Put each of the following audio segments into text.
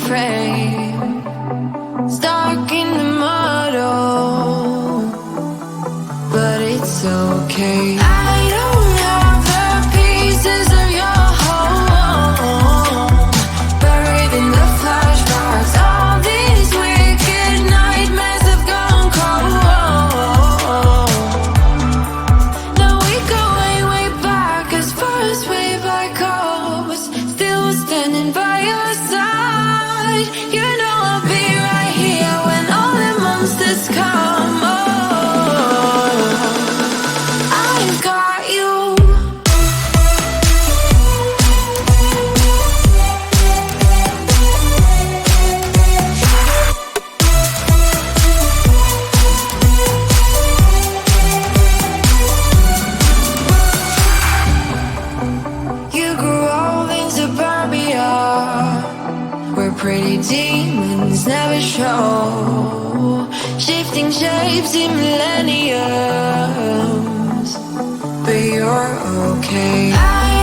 frame, stuck in the muddle, but it's okay. I don't have the pieces of your home, buried in the flashbacks. All these wicked nightmares have gone cold. Now we go way, way back, as far as way back goes. Still standing by your side. You know I'll be right here when all the monsters come. I've got you. You grew old in suburbia, where pretty demons never show, shifting shapes in millenniums, but you're okay. I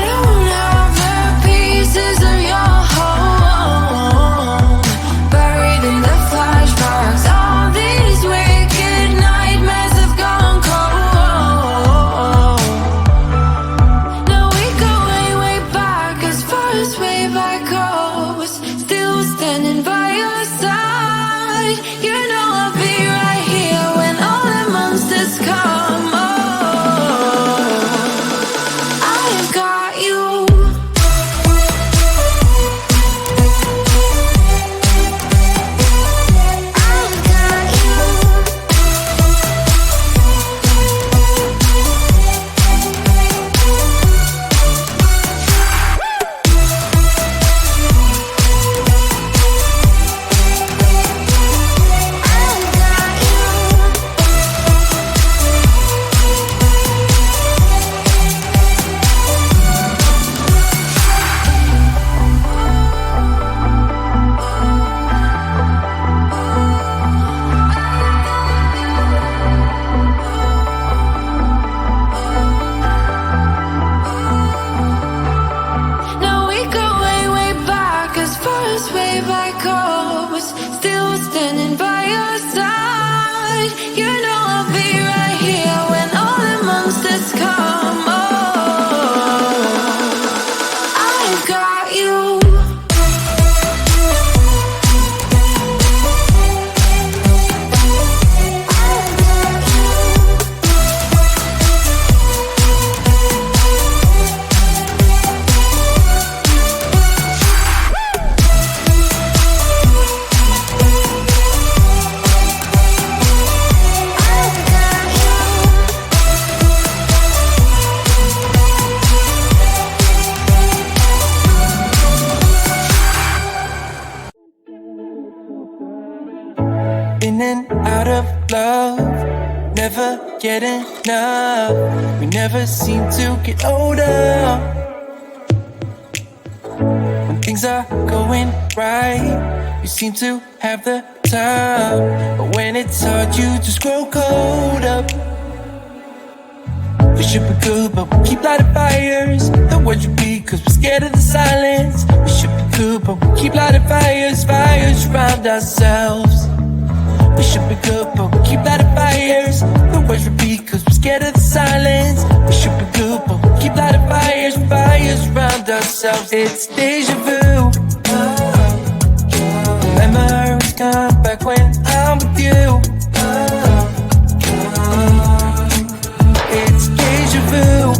don't have the pieces of your home, buried in the flashbacks. All these wicked nightmares have gone cold. Now we go way, way back, as far as way back goes. Still standing by your side. You know I'll be right here when all the monsters come. I've got you. I've got you. Now we go way, way back, as far as way back goes. Still standing by your side. You know I'll be right here when all the monsters come. I've got you. In and out of love, never get enough. We never seem to get older. When things are going right, you seem to have the time, but when it's hard, you just grow cold up. We should be good, but we keep lighting fires. The words repeat, cause we're scared of the silence. We should be good, but we keep lighting fires, fires around ourselves. We should be good, but we keep lighting fires. The words repeat, cause we're scared of the silence. We should be good, but we keep lighting fires, fires around ourselves. It's deja vu. Memories come back when I'm with you. It's deja vu.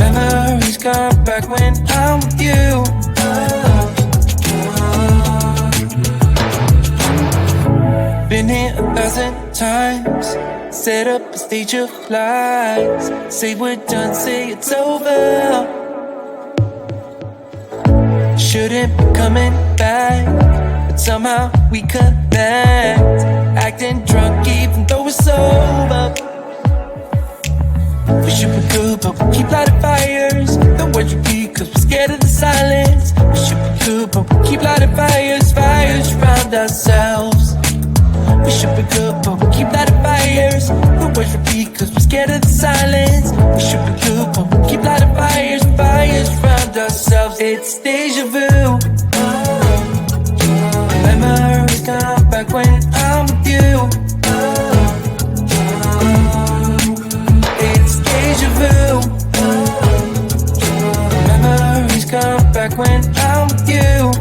Memories come back when I'm with you. Been here 1,000 times, set up a stage of lies. Say we're done, say it's over. Shouldn't be coming back, but somehow we connect. Acting drunk even though we're sober. We should be good, but we keep lighting fires. The words repeat, cause we're scared of the silence. We should be good, but we keep lighting fires, fires around ourselves. We should be good, but we keep lighting fires. The words repeat, cause we're scared of the silence. We should be good, but we keep lighting fires, fires around ourselves. It's deja vu. when I'm with you.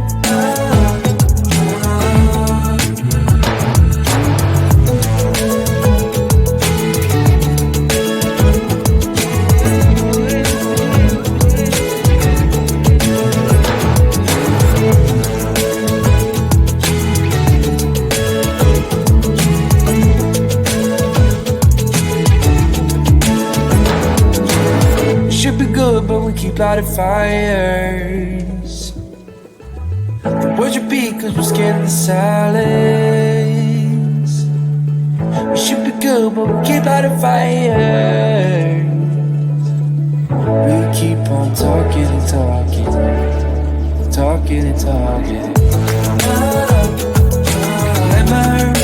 Should be good, but we keep lighting fires. The words repeat cause we're scared of the silence. We should be good, but we keep lighting fires. We keep on talking and talking, talking and talking. Am I